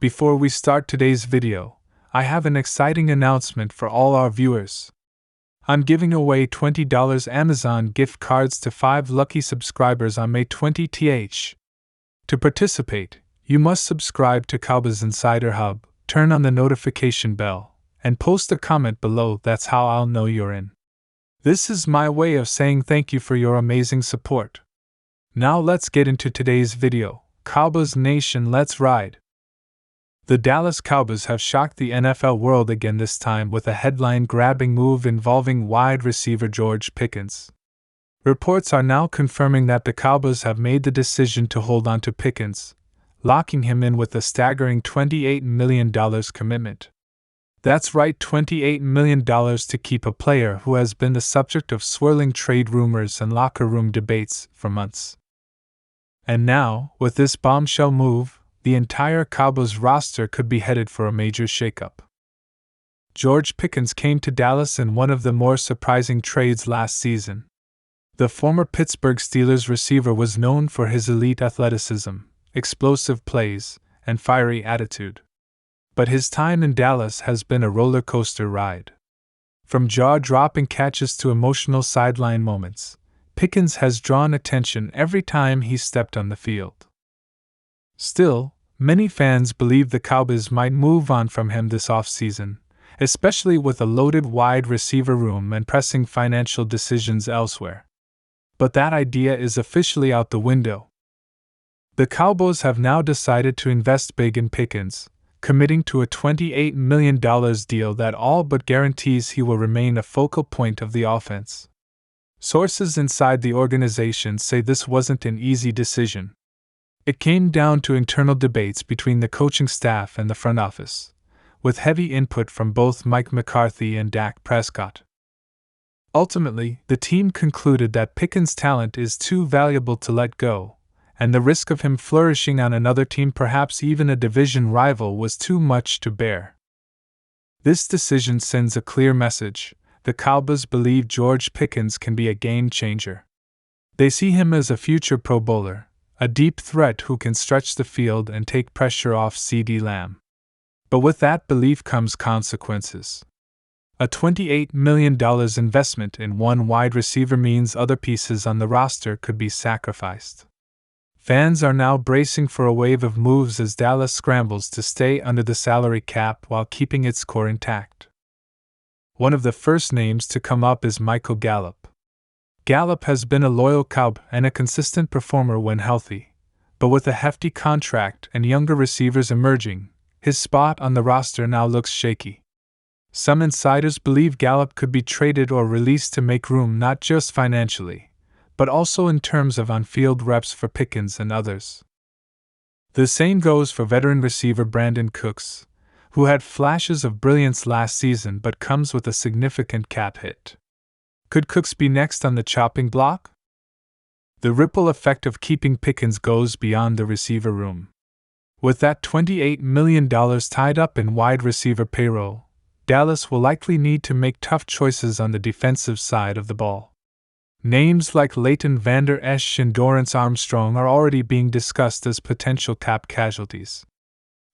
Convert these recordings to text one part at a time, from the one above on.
Before we start today's video, I have an exciting announcement for all our viewers. I'm giving away $20 Amazon gift cards to 5 lucky subscribers on May 20th. To participate, you must subscribe to Cowboys Insider Hub, turn on the notification bell, and post a comment below. That's how I'll know you're in. This is my way of saying thank you for your amazing support. Now let's get into today's video. Cowboys Nation, let's ride! The Dallas Cowboys have shocked the NFL world again, this time with a headline-grabbing move involving wide receiver George Pickens. Reports are now confirming that the Cowboys have made the decision to hold on to Pickens, locking him in with a staggering $28 million commitment. That's right, $28 million to keep a player who has been the subject of swirling trade rumors and locker room debates for months. And now, with this bombshell move, the entire Cowboys roster could be headed for a major shakeup. George Pickens came to Dallas in one of the more surprising trades last season. The former Pittsburgh Steelers receiver was known for his elite athleticism, explosive plays, and fiery attitude. But his time in Dallas has been a roller coaster ride. From jaw-dropping catches to emotional sideline moments, Pickens has drawn attention every time he stepped on the field. Still, many fans believe the Cowboys might move on from him this offseason, especially with a loaded wide receiver room and pressing financial decisions elsewhere. But that idea is officially out the window. The Cowboys have now decided to invest big in Pickens, committing to a $28 million deal that all but guarantees he will remain a focal point of the offense. Sources inside the organization say this wasn't an easy decision. It came down to internal debates between the coaching staff and the front office, with heavy input from both Mike McCarthy and Dak Prescott. Ultimately, the team concluded that Pickens' talent is too valuable to let go, and the risk of him flourishing on another team, perhaps even a division rival, was too much to bear. This decision sends a clear message: the Cowboys believe George Pickens can be a game-changer. They see him as a future Pro Bowler, a deep threat who can stretch the field and take pressure off CeeDee Lamb. But with that belief comes consequences. A $28 million investment in one wide receiver means other pieces on the roster could be sacrificed. Fans are now bracing for a wave of moves as Dallas scrambles to stay under the salary cap while keeping its core intact. One of the first names to come up is Michael Gallup. Gallup has been a loyal Cowboy and a consistent performer when healthy, but with a hefty contract and younger receivers emerging, his spot on the roster now looks shaky. Some insiders believe Gallup could be traded or released to make room not just financially, but also in terms of on-field reps for Pickens and others. The same goes for veteran receiver Brandon Cooks, who had flashes of brilliance last season but comes with a significant cap hit. Could Cooks be next on the chopping block? The ripple effect of keeping Pickens goes beyond the receiver room. With that $28 million tied up in wide receiver payroll, Dallas will likely need to make tough choices on the defensive side of the ball. Names like Leighton Vander Esch and Dorrance Armstrong are already being discussed as potential cap casualties.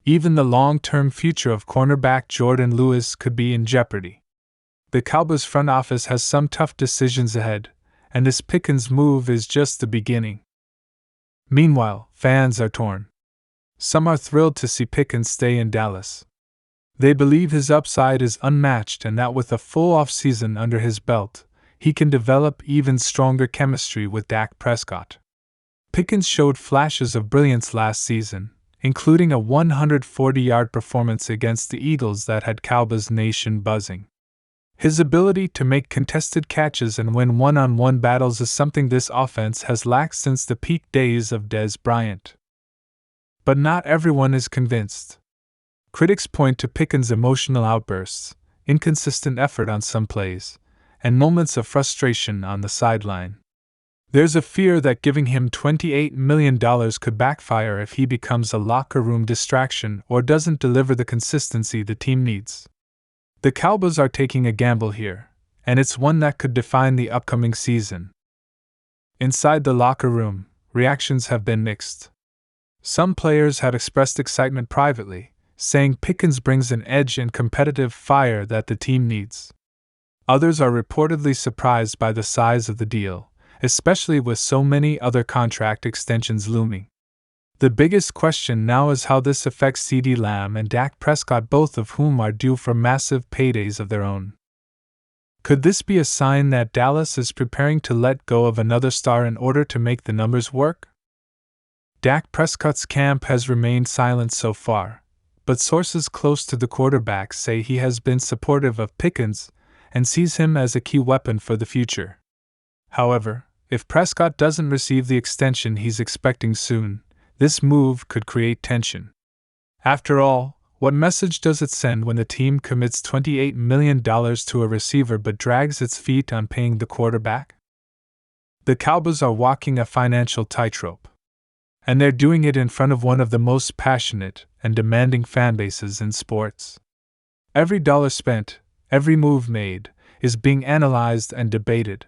Even the long-term future of cornerback Jordan Lewis could be in jeopardy. The Cowboys front office has some tough decisions ahead, and this Pickens move is just the beginning. Meanwhile, fans are torn. Some are thrilled to see Pickens stay in Dallas. They believe his upside is unmatched and that with a full offseason under his belt, he can develop even stronger chemistry with Dak Prescott. Pickens showed flashes of brilliance last season, including a 140-yard performance against the Eagles that had Cowboys Nation buzzing. His ability to make contested catches and win one-on-one battles is something this offense has lacked since the peak days of Dez Bryant. But not everyone is convinced. Critics point to Pickens' emotional outbursts, inconsistent effort on some plays, and moments of frustration on the sideline. There's a fear that giving him $28 million could backfire if he becomes a locker room distraction or doesn't deliver the consistency the team needs. The Cowboys are taking a gamble here, and it's one that could define the upcoming season. Inside the locker room, reactions have been mixed. Some players have expressed excitement privately, saying Pickens brings an edge and competitive fire that the team needs. Others are reportedly surprised by the size of the deal, especially with so many other contract extensions looming. The biggest question now is how this affects CeeDee Lamb and Dak Prescott, both of whom are due for massive paydays of their own. Could this be a sign that Dallas is preparing to let go of another star in order to make the numbers work? Dak Prescott's camp has remained silent so far, but sources close to the quarterback say he has been supportive of Pickens and sees him as a key weapon for the future. However, if Prescott doesn't receive the extension he's expecting soon, this move could create tension. After all, what message does it send when the team commits $28 million to a receiver but drags its feet on paying the quarterback? The Cowboys are walking a financial tightrope. And they're doing it in front of one of the most passionate and demanding fanbases in sports. Every dollar spent, every move made, is being analyzed and debated.